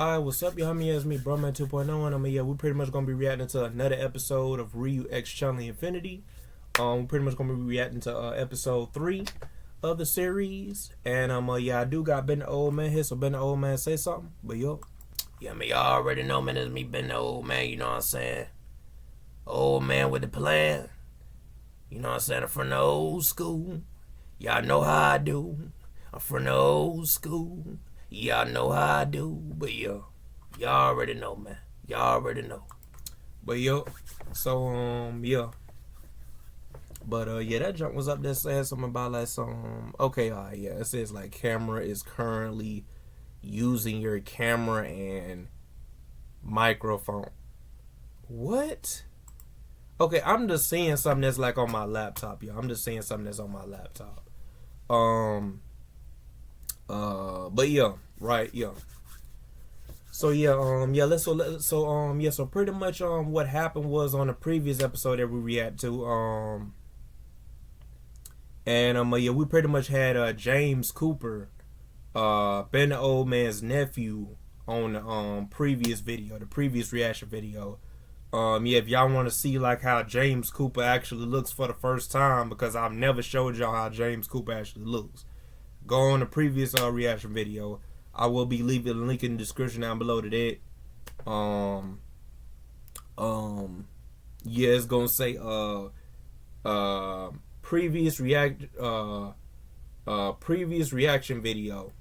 Alright, what's up, y'all? It's me, Broman 2.0, and we're pretty much gonna be reacting to another episode of Ryu X Chun-li Infinity. We're pretty much gonna be reacting to episode 3 of the series. And I do got Ben the Old Man here, so Ben the Old Man, say something. But yo. Yeah, man, y'all already know, man, it's me, Ben the Old Man, you know what I'm saying? Old man with the plan. You know what I'm saying? I'm from the old school. Y'all know how I do. I'm from the old school. Y'all know how I do. But yo, y'all already know, man. Y'all already know. But yo, so yeah. But yeah, that junk was up there saying something about like some yeah, it says like camera is currently using your camera and microphone. What? Okay, I'm just seeing something that's like on my laptop, y'all. I'm just seeing something that's on my laptop. But yeah, right, yeah. So yeah, so pretty much what happened was on the previous episode that we react to, yeah, we pretty much had James Cooper, Ben the Old Man's nephew, on the previous video, the previous reaction video. Yeah, if y'all want to see like how James Cooper actually looks for the first time, because I've never showed y'all how James Cooper actually looks, go on the previous reaction video. I will be leaving a link in the description down below to that. Yeah, it's gonna say previous reaction video.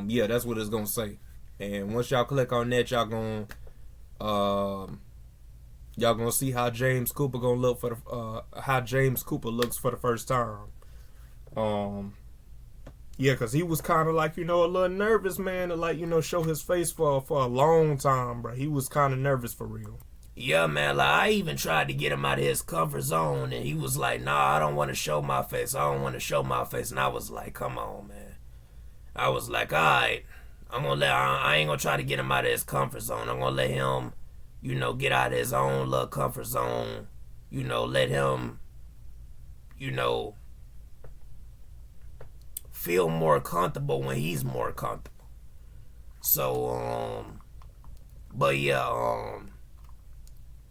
Yeah, that's what it's gonna say. And once y'all click on that, y'all gonna see how James Cooper gonna look for the how James Cooper looks for the first time. Yeah, cause he was kind of like, a little nervous, man, to like, show his face for a long time, bro. He was kind of nervous for real. Yeah, man, like I even tried to get him out of his comfort zone, and he was like, "Nah, I don't want to show my face. I don't want to show my face." And I was like, "Come on, man." I was like, "All right, I ain't gonna try to get him out of his comfort zone. I'm gonna let him, get out of his own little comfort zone. Let him, feel more comfortable when he's more comfortable." So, but yeah,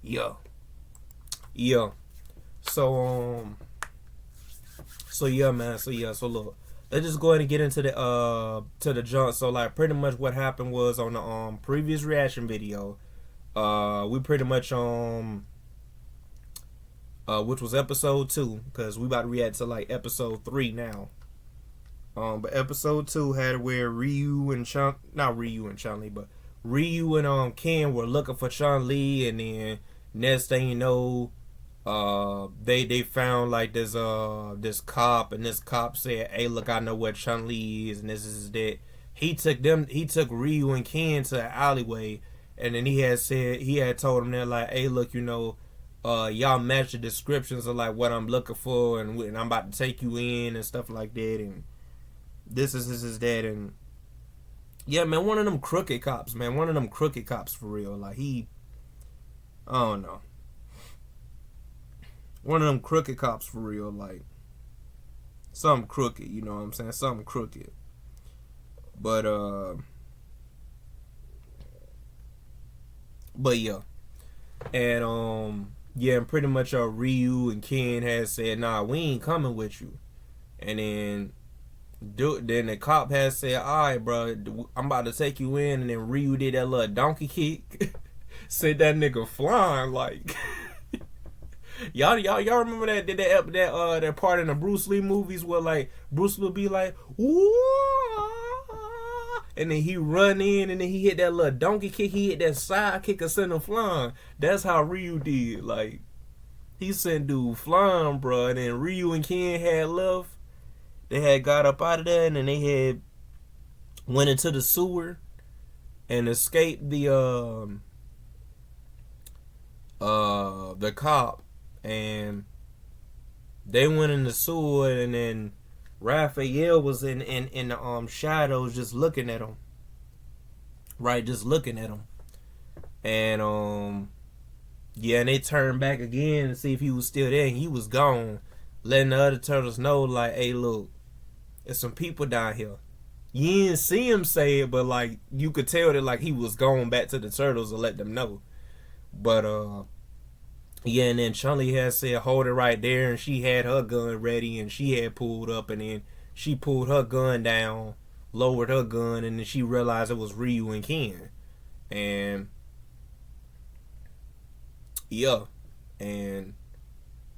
yeah. So yeah, man. So look, let's just go ahead and get into the jump. So like, pretty much what happened was on the previous reaction video, we pretty much which was episode 2, because we about to react to like episode 3 now. But episode 2 had where Ryu and Chun-li, but Ryu and Ken were looking for Chun-li, and then next thing you know, they found like this cop, and this cop said, "Hey, look, I know where Chun-li is, and this is that." He took Ryu and Ken to an alleyway, and then he had told them that like, "Hey, look, y'all match the descriptions of like what I'm looking for, and I'm about to take you in and stuff like that, and this is that." And yeah, man, one of them crooked cops, man. One of them crooked cops for real. Like, I don't know. One of them crooked cops for real. Like, something crooked, you know what I'm saying? Something crooked. But yeah. And, yeah, and pretty much Ryu and Ken had said, "Nah, we ain't coming with you." And then the cop has said, "All right, bro, I'm about to take you in." And then Ryu did that little donkey kick, sent that nigga flying like. y'all remember that part in the Bruce Lee movies where like Bruce will be like, "Whoa," and then he run in, and then he hit that little donkey kick, he hit that side kick and send him flying. That's how Ryu did. Like, he sent dude flying, bro. And then Ryu and Ken had left. They had got up out of there, and then they had went into the sewer and escaped the cop, and they went in the sewer, and then Raphael was in the shadows just looking at him. Right, just looking at him. And yeah, and they turned back again to see if he was still there, and he was gone, letting the other turtles know like, "Hey, look, there's some people down here. You didn't see him say it, but like you could tell that like he was going back to the turtles to let them know. But yeah, and then Chun-Li had said hold it right there, and she had her gun ready, and she had pulled up, and then she pulled her gun down, lowered her gun, and then she realized it was Ryu and Ken. And yeah, and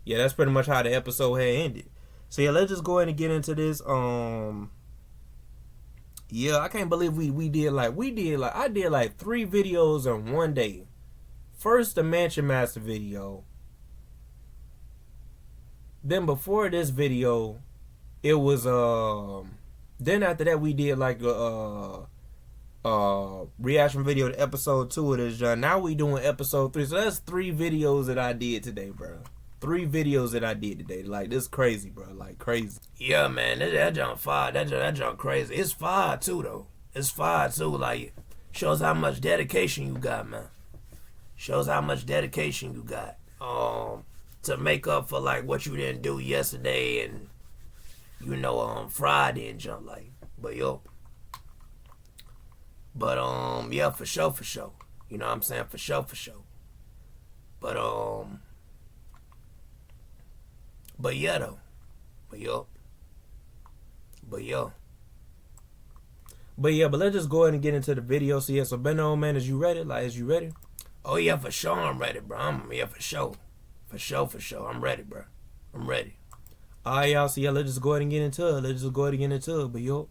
yeah, that's pretty much how the episode had ended. So yeah, let's just go ahead and get into this. Yeah, I can't believe we did like I did like 3 videos in one day. First the Mansion Master video. Then before this video, it was then after that we did like a reaction video to episode 2 of this genre. Now we doing episode 3. So that's 3 videos that I did today, bro. 3 videos that I did today. Like, this crazy, bro. Like, crazy. Yeah, man. That junk fire. That junk crazy. It's fire, too, though. It's fire, too. Like, shows how much dedication you got, man. Shows how much dedication you got. To make up for, like, what you didn't do yesterday and, you know, Friday and junk, like. But, yo. But, yeah, for sure. You know what I'm saying? For sure. But, yeah, though. But yeah, but let's just go ahead and get into the video. So yeah, so Ben old man, is you ready? Like, is you ready? Oh yeah, for sure I'm ready, bro. For sure. I'm ready, bro. I'm ready. Alright, y'all, so yeah, let's just go ahead and get into it. But yo.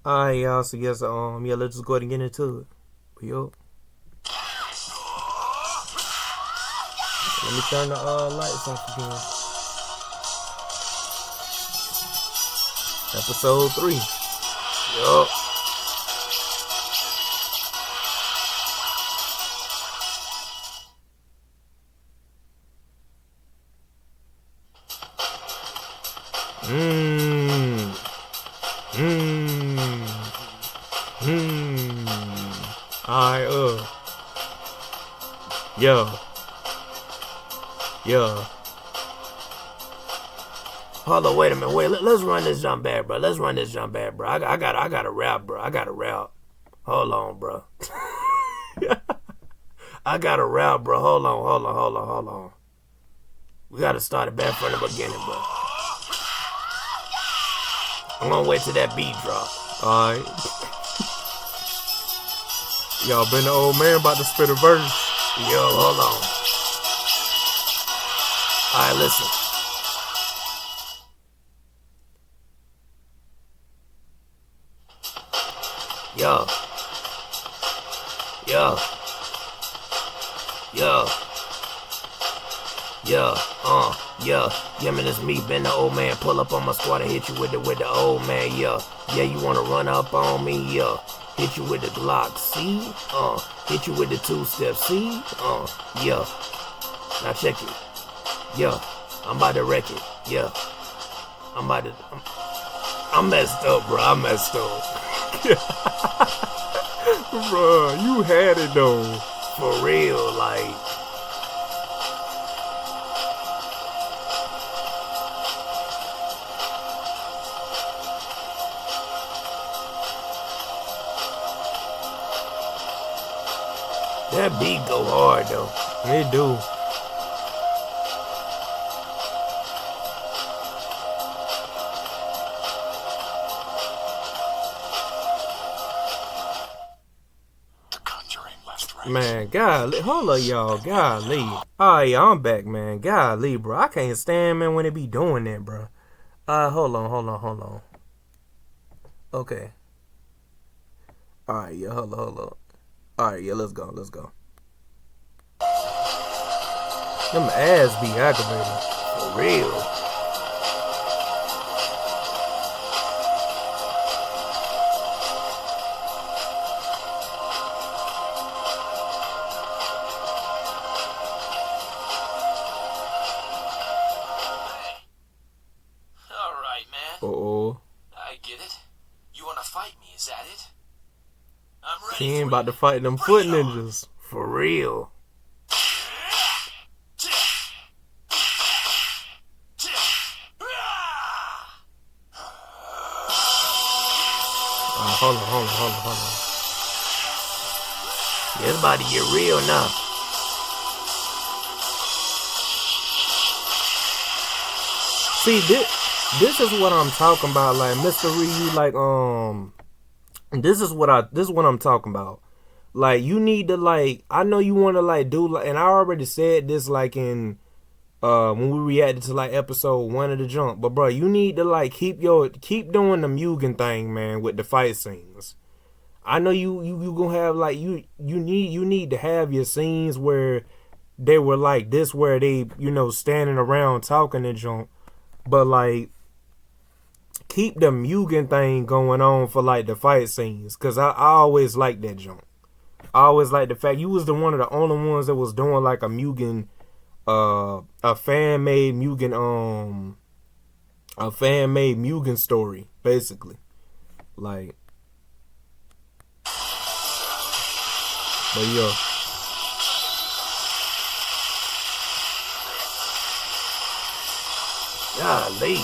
Alright, y'all, so yes, yeah, let's just go ahead and get into it. But yo. Let me turn the lights off again. Episode 3. Yup. Alright, Yeah. Hold on, wait a minute. Let's run this jump back, bro. I got a rap, bro. Hold on, bro. I got a rap, bro. Hold on. We gotta start it back from the beginning, bro. I'm gonna wait till that beat drop. Alright. Y'all been the old man about to spit a verse. Yo, hold on. Alright, listen. Yo, man, it's me, Ben the old man. Pull up on my squad and hit you with the old man, yeah. Yeah, you wanna run up on me, yeah. Hit you with the Glock, see? Hit you with the 2-step, see? Yeah. Now check it. Yeah, I'm about to wreck it, yeah. I'm messed up, bro. Bruh, you had it though. For real, like. That beat go hard though. It do. Man, golly. Hold up, y'all. Golly. Alright, y'all, I'm back, man. Golly, bro. I can't stand, man, when they be doing that, bro. Hold on. Okay. Alright, yeah, hold on. Alright, yeah, let's go. Them ass be aggravating. For real. I get it. You wanna fight me, is that it? I'm ready. He ain't about to fight them foot ninjas. For real. Hold on. Yeah, it's about to get real now. See, this is what I'm talking about, like Mr. Ryu, like this is what I'm talking about. Like, you need to, like, I know you want to, like, do, like, and I already said this, like, in when we reacted to, like, episode 1 of the jump, but bro, you need to, like, keep doing the Mugen thing, man, with the fight scenes. I know you gonna have, like, you need to have your scenes where they were like this, where they, you know, standing around talking and jump, but, like, keep the Mugen thing going on for, like, the fight scenes, cause I always like that jump. I always like the fact you was one of the only ones that was doing, like, a Mugen, a fan made Mugen story, basically. Like, but yo, golly.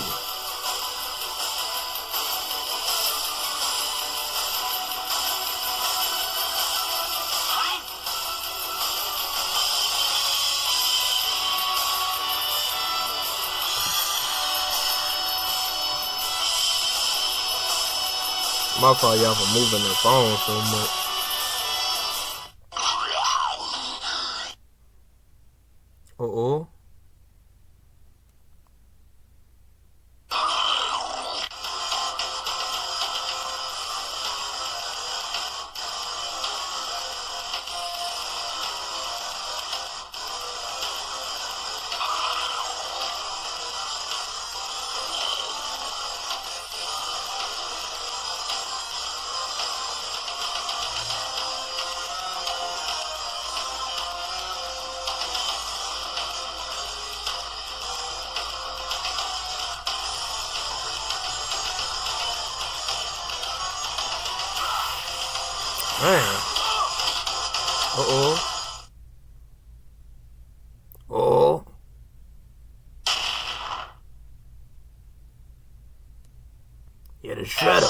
my fault, y'all, for moving their phone so much. Uh-oh. Man. Uh-oh. Oh. Yeah, the shredder.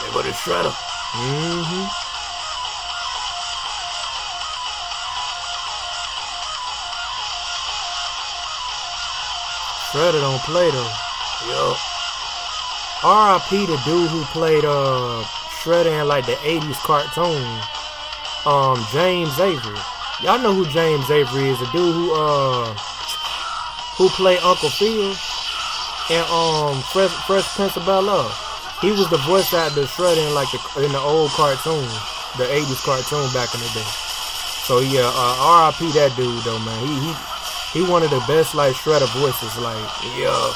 There go the shredder. Mm-hmm. Shredder don't play though. Yo. R.I.P. the dude who played Shredder in, like, the 80s cartoon. James Avery. Y'all know who James Avery is, the dude who played Uncle Phil in Fresh Prince of Bel-Air. He was the voice actor of Shredder in, like, in the old cartoon, the 80s cartoon back in the day. So yeah, R.I.P. that dude though, man. He one of the best, like, Shredder voices, like, Yeah.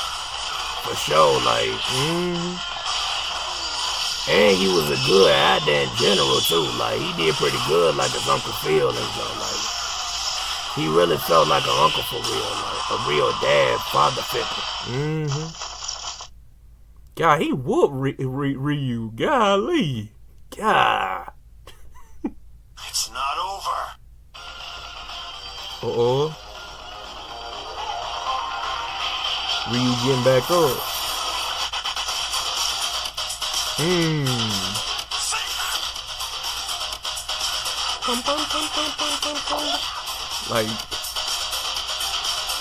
For sure, like, and he was a good actor in general too. Like, he did pretty good, like his Uncle Phil and stuff. Like, he really felt like an uncle for real, like a real dad, father figure. God, he whooped Ryu. Golly, God. It's not over. Uh-oh. Ryu getting back up. Like,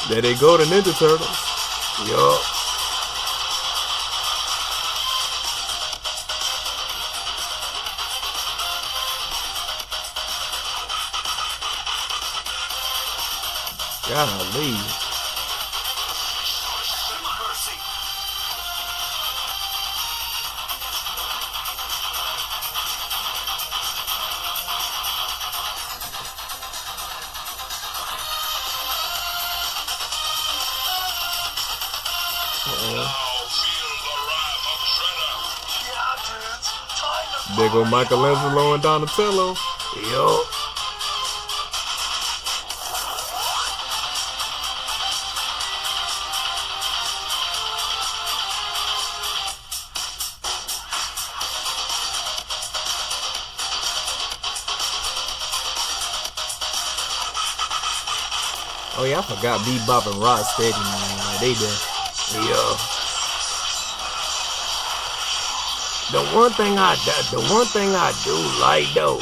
there they go, the Ninja Turtles. Yup. Golly. There go Michelangelo and Donatello. Yup. Oh yeah, I forgot Bebop and Rocksteady, man. Like, they there. Yeah. The one thing I do like though,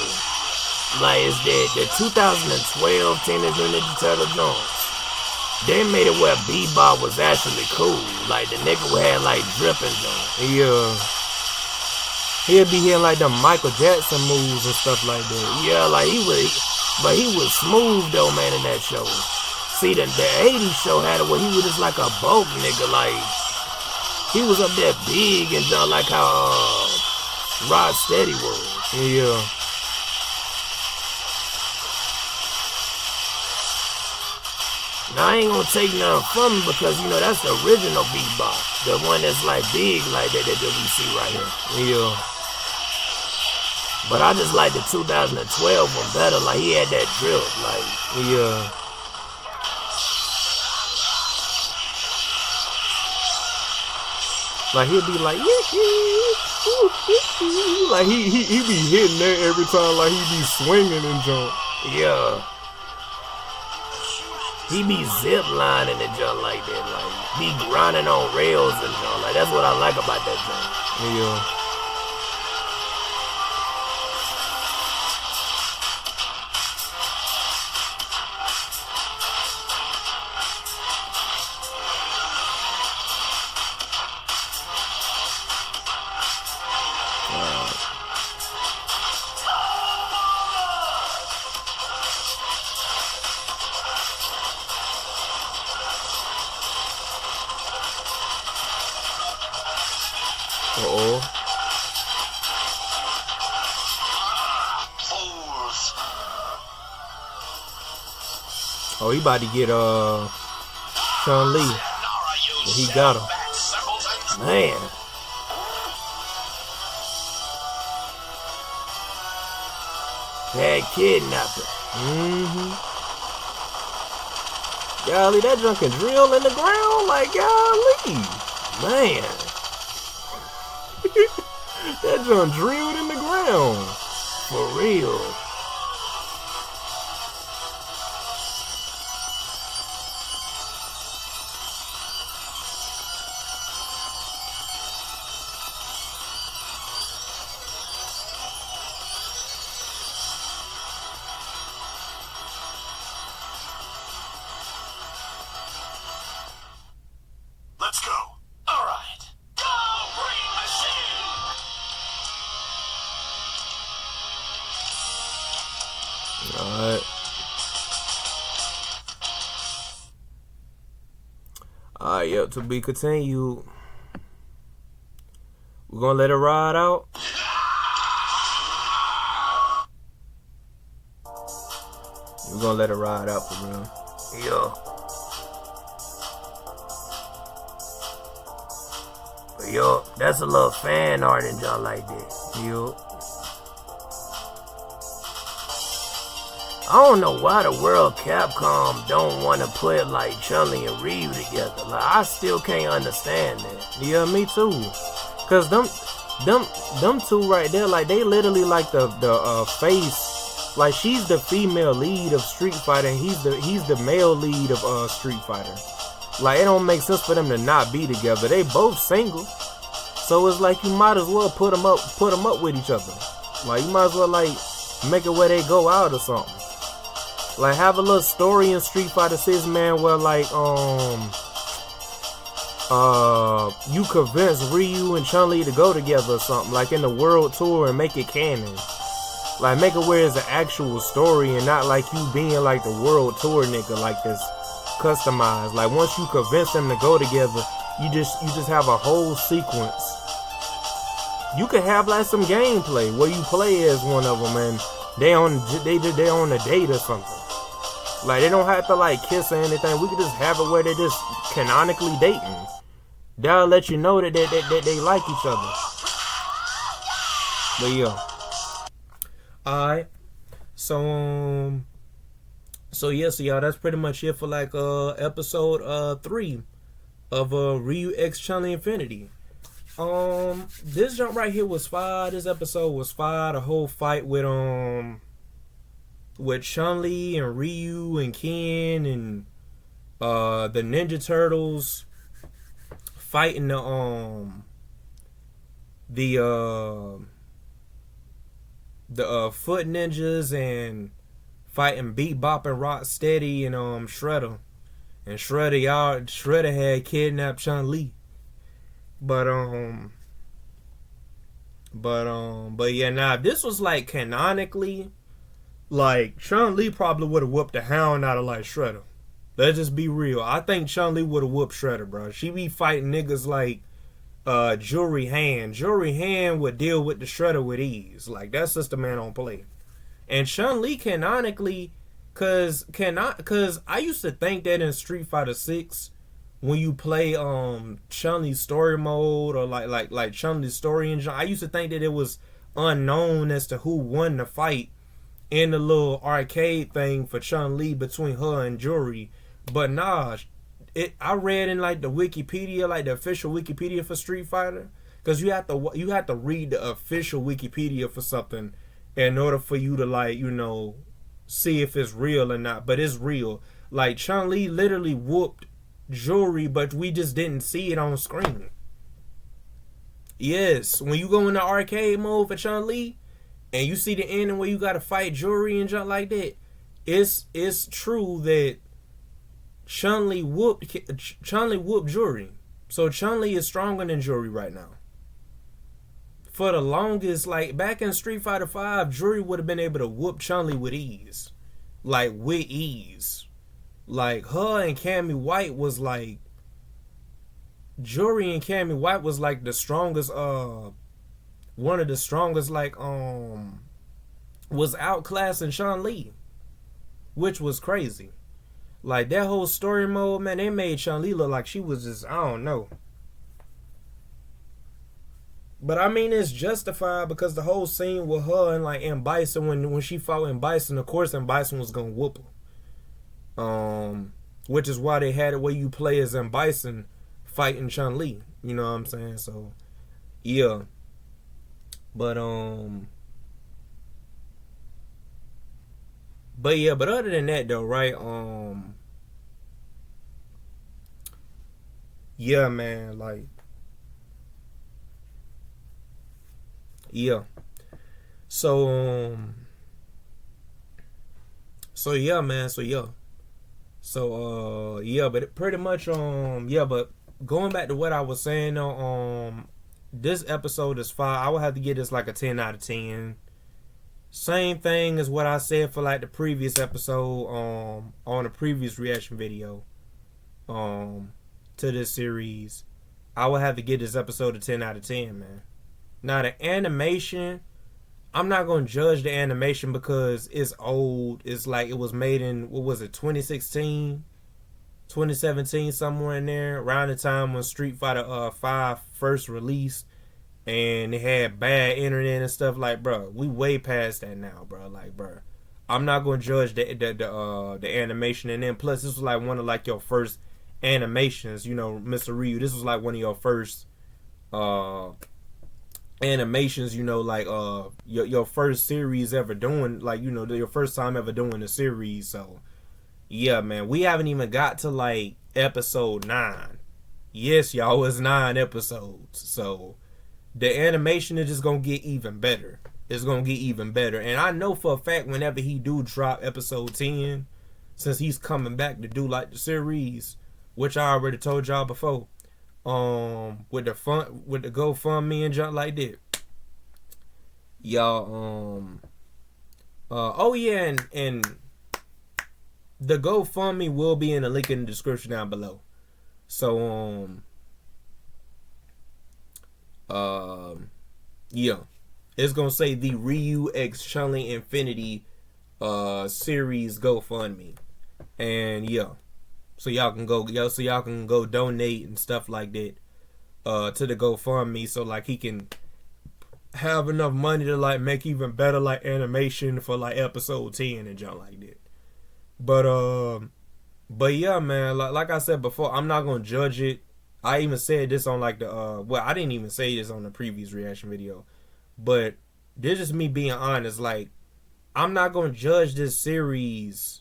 like is that the 2012 Teenage Mutant Ninja Turtle joints. They made it where Bebop was actually cool. Like the nigga had like dripping joints. He'd be hitting like the Michael Jackson moves and stuff like that. Yeah, like he was smooth though, man, in that show. See, the 80s show had it where he was just like a bulk nigga, like he was up there big and just like how Rod Steady was. Yeah. Now I ain't gonna take nothing from him because you know that's the original Bebop, the one that's like big like that we see right here. Yeah. But I just like the 2012 one better. Like he had that drip, like yeah. Like he'd be like, like he be hitting that every time, like he be swinging and jump. Yeah. He be zip lining and jump like that, like be grinding on rails and jump. Like that's what I like about that jump. Yeah. Oh, he about to get Chun-li. He got him. Man. Bad kidnapping. Golly, that junk can drill in the ground like golly. Man. That junk drilled in the ground. For real. Let's go. All right. Go, Green Machine! Alright, yep, to be continued. We're gonna let it ride out. We're gonna let it ride out for real. Yeah. Yo, that's a little fan art and y'all like that. Yo. I don't know why the world Capcom don't want to put like Chun-li and Ryu together. Like I still can't understand that. Yeah, me too. Cause them two right there, like they literally like the face. Like she's the female lead of Street Fighter, and he's the male lead of Street Fighter. Like it don't make sense for them to not be together. They both single, so it's like you might as well put them up with each other. Like you might as well like make it where they go out or something. Like have a little story in Street Fighter 6, man, where like you convince Ryu and Chun-Li to go together or something, like in the world tour, and make it canon. Like make it where it's an actual story and not like you being like the world tour nigga like this. Customized. Like once you convince them to go together, you just have a whole sequence. You could have like some gameplay where you play as one of them and they on a date or something. Like they don't have to like kiss or anything. We could just have it where they just canonically dating. That'll let you know that they like each other. But yeah. Alright. So yes, y'all, that's pretty much it for like episode 3 of Ryu X Chun-Li Infinity. This jump right here was fire. This episode was fire. The whole fight with Chun-Li and Ryu and Ken and the Ninja Turtles. fighting the foot ninjas and fighting Bebop and Rocksteady and Shredder. And Shredder had kidnapped Chun-Li. But yeah, nah, if this was like canonically, like Chun-Li probably would have whooped the hound out of like Shredder. Let's just be real. I think Chun-Li would have whooped Shredder, bro. She be fighting niggas like Jewelry Hand. Jewelry Hand would deal with the Shredder with ease. Like, that Sister Man on play. And Chun-Li canonically, cause I used to think that in Street Fighter 6, when you play Chun-Li's story mode or like Chun-Li's story engine, I used to think that it was unknown as to who won the fight in the little arcade thing for Chun-Li between her and Jewelry. But nah, I read in like the Wikipedia, like the official Wikipedia for Street Fighter, because you have to read the official Wikipedia for something in order for you to, like, you know, see if it's real or not. But it's real. Like, Chun-Li literally whooped Jewelry, but we just didn't see it on screen. Yes, when you go in the arcade mode for Chun-Li and you see the ending where you gotta fight Jewelry and jump like that, it's true that Chun-Li whooped Jewelry. So Chun-Li is stronger than Jewelry right now. For the longest, like back in Street Fighter 5, Jewelry would have been able to whoop Chun-Li with ease. Like, with ease. Like, her and Cammy White was like, Jewelry and Cammy White was like the strongest, one of the strongest, like, was outclassing Chun-Li, which was crazy. Like, that whole story mode, man, they made Chun-Li look like she was just, I don't know. But I mean, it's justified because the whole scene with her and like M. Bison, when she fought M. Bison, of course M. Bison was gonna whoop her. Which is why they had it where you play as M. Bison fighting Chun-Li. You know what I'm saying? So yeah. But other than that though, right? Yeah, man, like, yeah. So yeah, man. So yeah. So yeah, but it pretty much yeah, but going back to what I was saying this episode is fire. I would have to give this like a 10 out of 10. Same thing as what I said for like the previous episode on the previous reaction video to this series. I would have to give this episode a 10 out of 10, man. Now the animation, I'm not going to judge the animation because it's old. It's like it was made in, what was it, 2016, 2017, somewhere in there, around the time when Street Fighter 5 first released, and it had bad internet and stuff. Like, bro, we way past that now, bro. Like, bro, I'm not going to judge the animation. And then plus, this was like one of like your first animations, you know, Mr. Ryu. This was like one of your first animations, you know, like your first series ever doing, like, you know, your first time ever doing a series. So yeah, man, we haven't even got to like episode 9. Yes, y'all, it's 9 episodes. So the animation is just gonna get even better. It's gonna get even better. And I know for a fact whenever he do drop episode 10, since he's coming back to do like the series, which I already told y'all before, with the GoFundMe and junk like that, y'all, oh yeah, and the GoFundMe will be in the link in the description down below. So yeah, it's gonna say the Ryu X Chun-Li Infinity series GoFundMe, and yeah. So y'all can go donate and stuff like that to the GoFundMe, so like he can have enough money to like make even better like animation for like episode 10 and junk like that. But yeah, man, like I said before, I'm not gonna judge it. I even said this on like the well, I didn't even say this on the previous reaction video, but this is me being honest. Like, I'm not gonna judge this series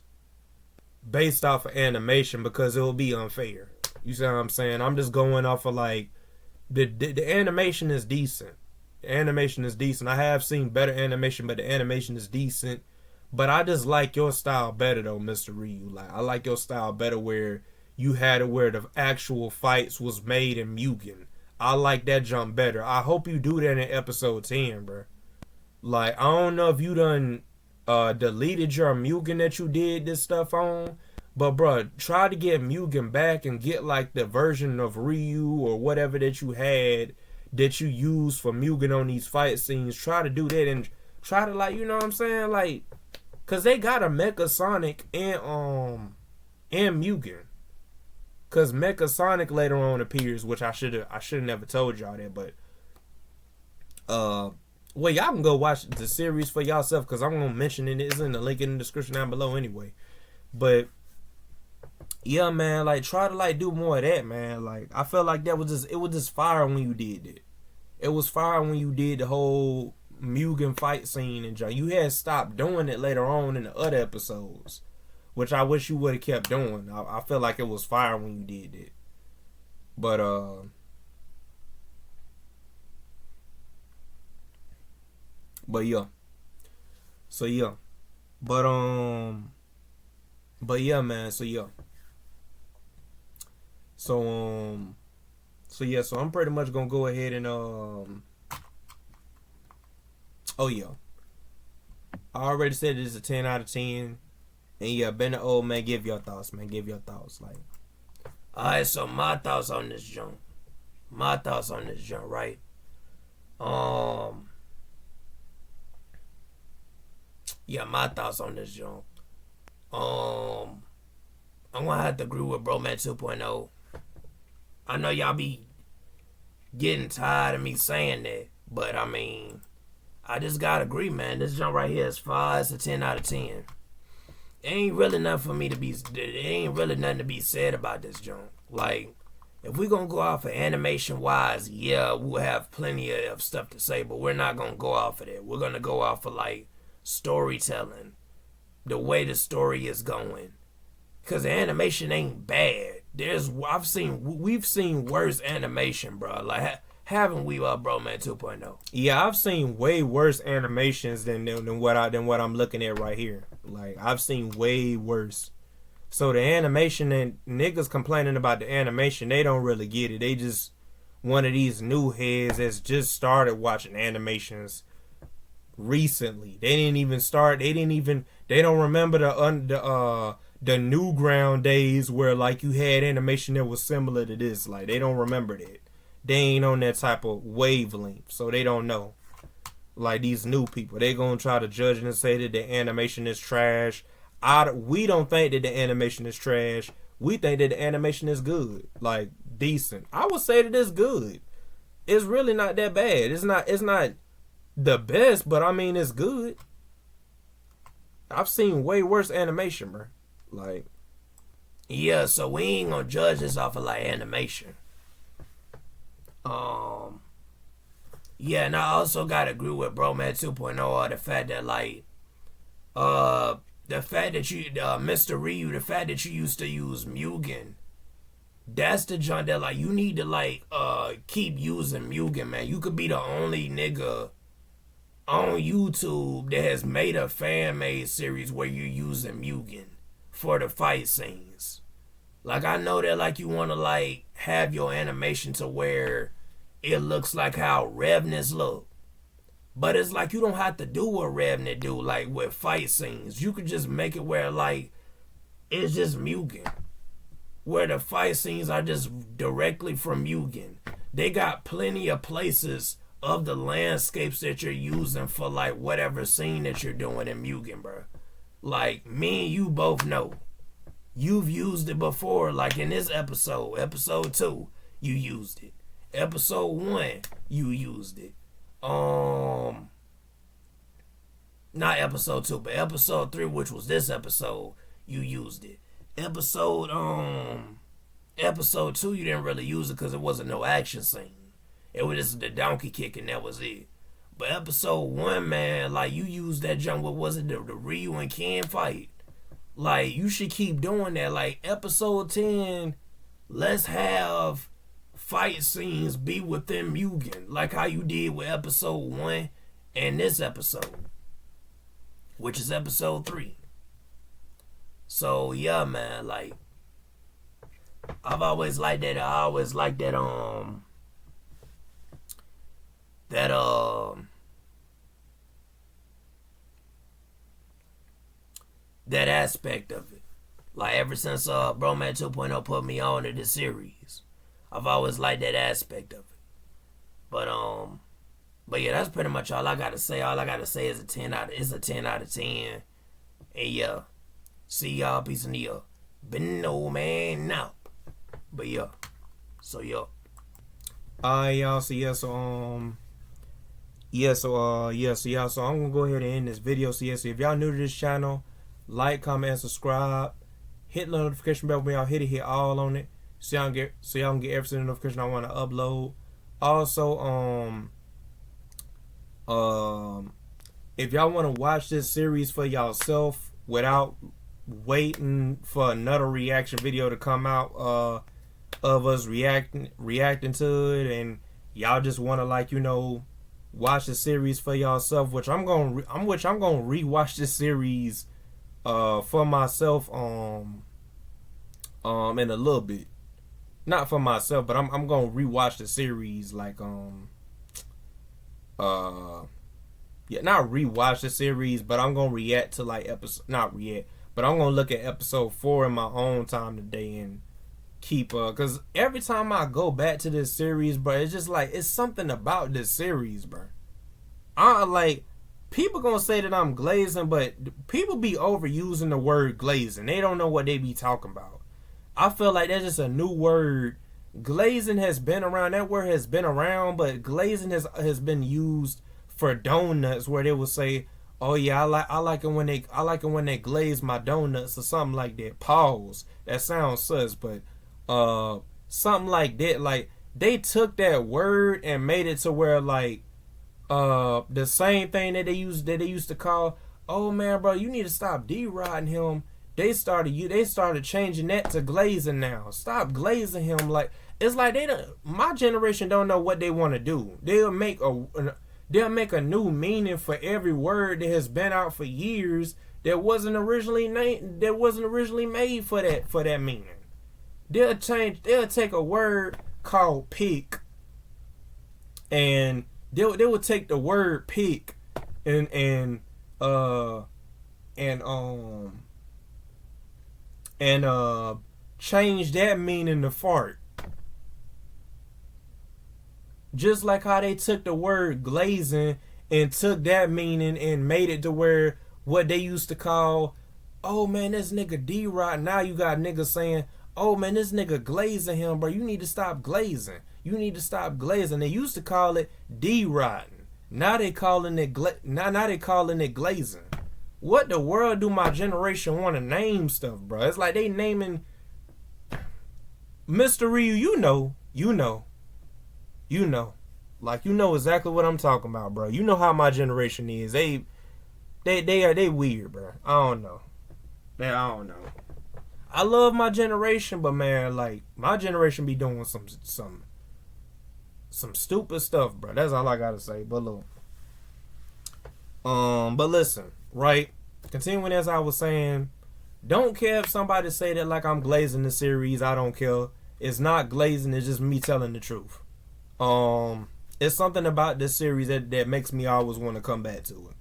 based off of animation because it will be unfair. You see what I'm saying? I'm just going off of like the animation is decent. The animation is decent. I have seen better animation, but the animation is decent. But I just like your style better though, Mr. Ryu. Like I like your style better where you had it where the actual fights was made in Mugen. I like that jump better. I hope you do that in episode 10, bro. Like I don't know if you done deleted your Mugen that you did this stuff on, but bro, try to get Mugen back and get like the version of Ryu or whatever that you had that you used for Mugen on these fight scenes. Try to do that and try to like, you know what I'm saying? Like, cause they got a Mecha Sonic and Mugen. Cause Mecha Sonic later on appears, which I should have never told y'all that, but well, y'all can go watch the series for yourself because I'm gonna mention it. It's in the link in the description down below anyway. But yeah, man, like try to like do more of that, man. Like I felt like it was just fire when you did it. It was fire when you did the whole Mugen fight scene and you had stopped doing it later on in the other episodes, which I wish you would have kept doing. I feel like it was fire when you did it. But yeah. So yeah. But yeah, man. So yeah. So yeah, so I'm pretty much gonna go ahead and oh yeah. I already said it's a 10 out of 10. And yeah, been the old man, give your thoughts, man. Give your thoughts. Like, alright, so my thoughts on this junk. Right? Yeah, my thoughts on this junk. I'm gonna have to agree with Bro Man 2.0. I know y'all be getting tired of me saying that, but I mean, I just gotta agree, man. This junk right here is fire. It's a 10 out of 10. It ain't really nothing for me to be. It ain't really nothing to be said about this junk. Like, if we gonna go off of animation wise, yeah, we'll have plenty of stuff to say, but we're not gonna go off of that. We're gonna go off of like storytelling, the way the story is going, cause the animation ain't bad. We've seen worse animation, bro. Like, haven't we, Bro Man 2.0? Yeah, I've seen way worse animations than what I'm looking at right here. Like, I've seen way worse. So the animation, and niggas complaining about the animation, they don't really get it. They just one of these new heads that's just started watching animations recently. They didn't even start. They don't remember the new ground days where like you had animation that was similar to this. Like, they don't remember that. They ain't on that type of wavelength, so they don't know. Like, these new people, they gonna try to judge and say that the animation is trash. We don't think that the animation is trash. We think that the animation is good, like decent. I would say that it's good. It's really not that bad. It's not the best, but I mean, it's good. I've seen way worse animation, bro. Like, yeah, so we ain't gonna judge this off of like animation. Yeah, and I also gotta agree with Bro Man 2.0 on the fact that like the fact that you Mr. Ryu, the fact that you used to use Mugen, that's the junk that like you need to like keep using Mugen, man. You could be the only nigga on YouTube that has made a fan made series where you're using Mugen for the fight scenes. Like, I know that like you wanna like have your animation to where it looks like how Revenants look. But it's like you don't have to do what Revenant do, like with fight scenes. You could just make it where like it's just Mugen, where the fight scenes are just directly from Mugen. They got plenty of places of the landscapes that you're using for like whatever scene that you're doing in Mugen, bro. Like, me and you both know you've used it before. Like in this episode 2, you used it. Episode 1, you used it. Not episode 2, but episode 3, which was this episode, you used it. Episode 2, you didn't really use it because it wasn't no action scene. It was just the donkey kick and that was it. But episode 1, man, like you used that jump. What was it? The Ryu and Ken fight. Like, you should keep doing that. Like episode 10, let's have fight scenes be within Mugen, like how you did with episode 1 and this episode, which is episode 3. So yeah, man, like I've always liked that. I always liked that that aspect of it. Like ever since Broman 2.0 put me on to the series, I've always liked that aspect of it. But yeah, that's pretty much all I gotta say. All I gotta say is a 10 out of 10. And yeah, see y'all. Peace and yeah. Been no man now. But yeah, so yeah. Y'all. So yeah, so so I'm gonna go ahead and end this video. So yeah, so if y'all new to this channel, like, comment, and subscribe. Hit the notification bell when y'all hit all on it, so y'all can get every single notification I want to upload. Also, if y'all want to watch this series for y'allself without waiting for another reaction video to come out of us reacting to it, and y'all just want to, like, you know, watch the series for y'allself, which I'm gonna rewatch this series for myself in a little bit. Not for myself, but I'm gonna rewatch the series, like not rewatch the series, but I'm gonna react to like but I'm gonna look at episode 4 in my own time today and keep cause every time I go back to this series, bro, it's just like it's something about this series, bro. People gonna say that I'm glazing, but people be overusing the word glazing. They don't know what they be talking about. I feel like that's just a new word. Glazing has been around. That word has been around, but glazing has been used for donuts, where they will say, "Oh yeah, I like it when they glaze my donuts," or something like that. Pause. That sounds sus, but something like that. Like they took that word and made it to where like the same thing that they used to call, "Oh man, bro, you need to stop D-rodding him." They started changing that to glazing now. Stop glazing him. Like it's like my generation don't know what they want to do. They'll make a new meaning for every word that has been out for years that wasn't originally made for that meaning. They'll take a word called pick, and they will take the word pick and change that meaning to fart. Just like how they took the word glazing and took that meaning and made it to where what they used to call, "Oh man, this nigga D-Rod." Now you got niggas saying, "Oh man, this nigga glazing him, bro. You need to stop glazing. You need to stop glazing." They used to call it D-Rodding. Now they calling it glazing. What the world do my generation want to name stuff, bro? It's like they naming Mr. Ryu. You know. Like you know exactly what I'm talking about, bro. You know how my generation is. They weird, bro. I don't know. I love my generation, but man, like my generation be doing some stupid stuff, bro. That's all I gotta say. But look, but listen, right? Continuing as I was saying, don't care if somebody say that like I'm glazing the series. I don't care. It's not glazing. It's just me telling the truth. It's something about this series that makes me always want to come back to it.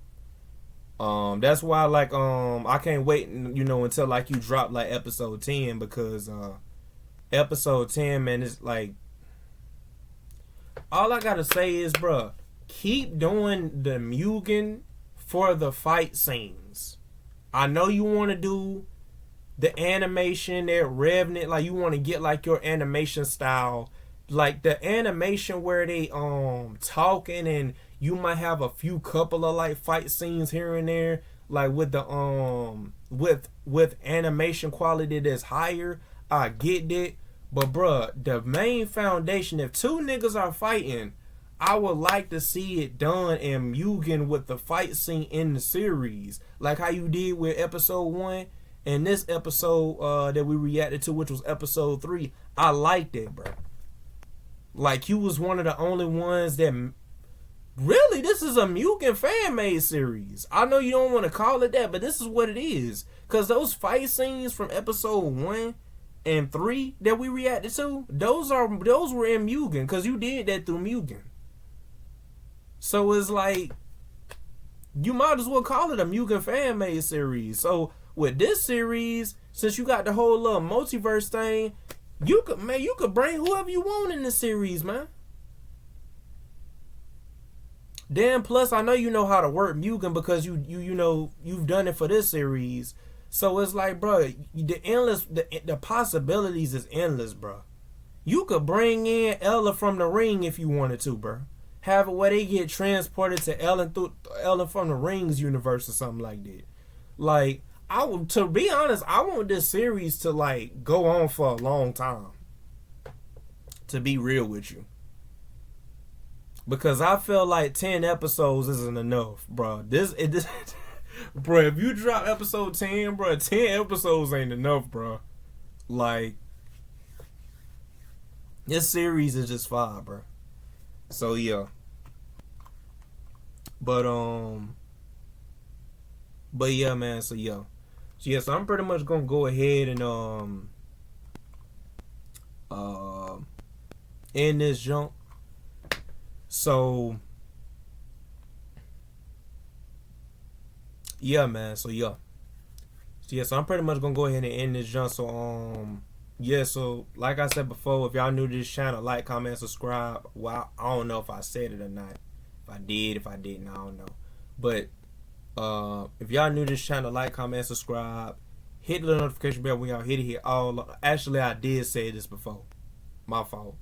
That's why like I can't wait, you know, until like you drop like episode 10, because episode 10, man, is like all I gotta say is, bruh, keep doing the Mugen for the fight scenes. I know you want to do the animation, that Revenant, like you want to get like your animation style, like the animation where they talking, and you might have a few couple of like fight scenes here and there, like with the with animation quality that's higher. I get that, but bruh, the main foundation, if two niggas are fighting, I would like to see it done in Mugen with the fight scene in the series, like how you did with episode 1 And this episode that we reacted to, which was episode 3, I liked it, bro. Like, you was one of the only ones that really, this is a Mugen fan made series. I know you don't want to call it that, but this is what it is. Cause those fight scenes from episode 1 and 3 that we reacted to, those were in Mugen, cause you did that through Mugen. So it's like, you might as well call it a Mugen fan made series. So with this series, since you got the whole little multiverse thing, you could bring whoever you want in the series, man. Then plus, I know you know how to work Mugen because you know you've done it for this series. So it's like, bro, the possibilities is endless, bro. You could bring in Ella from the ring if you wanted to, bro. Have it where they get transported to Ellen from the Rings universe or something like that. Like, to be honest, I want this series to like go on for a long time. To be real with you. Because I feel like 10 episodes isn't enough, bro. Bro, if you drop episode 10, bro, 10 episodes ain't enough, bro. Like, this series is just fire, bro. So yeah. But yeah, man. So yeah. So I'm pretty much gonna go ahead and end this jump. So yeah, man. So yeah. So I'm pretty much gonna go ahead and end this jump. So yeah, so like I said before, if y'all new to this channel, like, comment, subscribe. Well, I don't know if I said it or not. If I did, if I didn't, I don't know. But if y'all new to this channel, like, comment, subscribe. Hit the notification bell when y'all hit it. Actually, I did say this before. My fault.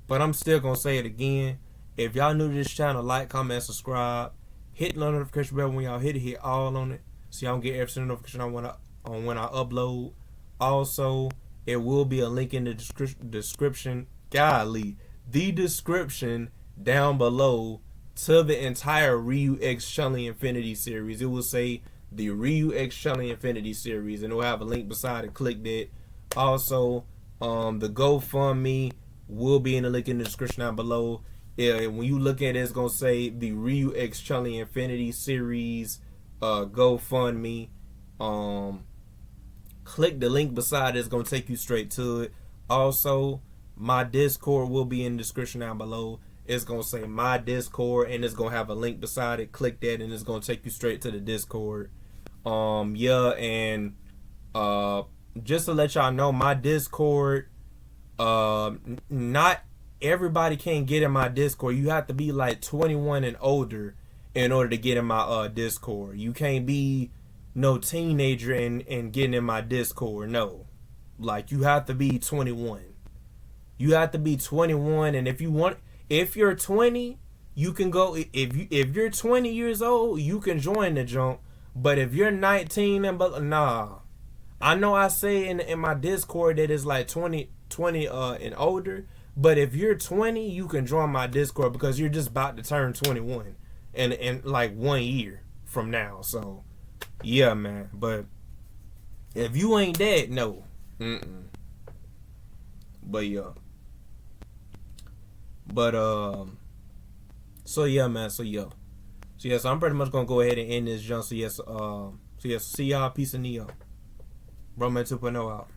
But I'm still gonna say it again. If y'all new to this channel, like, comment, subscribe. Hit the notification bell when y'all hit it. Hit all on it, so y'all get every single notification on when I upload. Also, it will be a link in the description. Golly, the description down below to the entire Ryu X Chun-li Infinity series. It will say the Ryu X Chun-li Infinity series, and it will have a link beside it. Click that. Also, the GoFundMe will be in the link in the description down below. Yeah, when you look at it, it's gonna say the Ryu X Chun-li Infinity series GoFundMe. Click the link beside it. It's going to take you straight to it. Also, my Discord will be in the description down below. It's going to say my Discord, and it's going to have a link beside it. Click that, and it's going to take you straight to the Discord. Yeah, and just to let y'all know, my Discord, not everybody can get in my Discord. You have to be like 21 and older in order to get in my Discord. You can't be no teenager and getting in my Discord. No, like, you have to be 21. You have to be 21, and if you're 20, you can go. If you're 20 years old, you can join the jump. But if you're 19 and nah, I know I say in my Discord that it's like 20 and older. But if you're 20, you can join my Discord because you're just about to turn 21 in like 1 year from now. So yeah, man. But if you ain't that, no. But yeah. But so yeah, man. So yeah. So I'm pretty much gonna go ahead and end this jump. So yes, see y'all. Peace and Neo. Bro, man 2.0 out.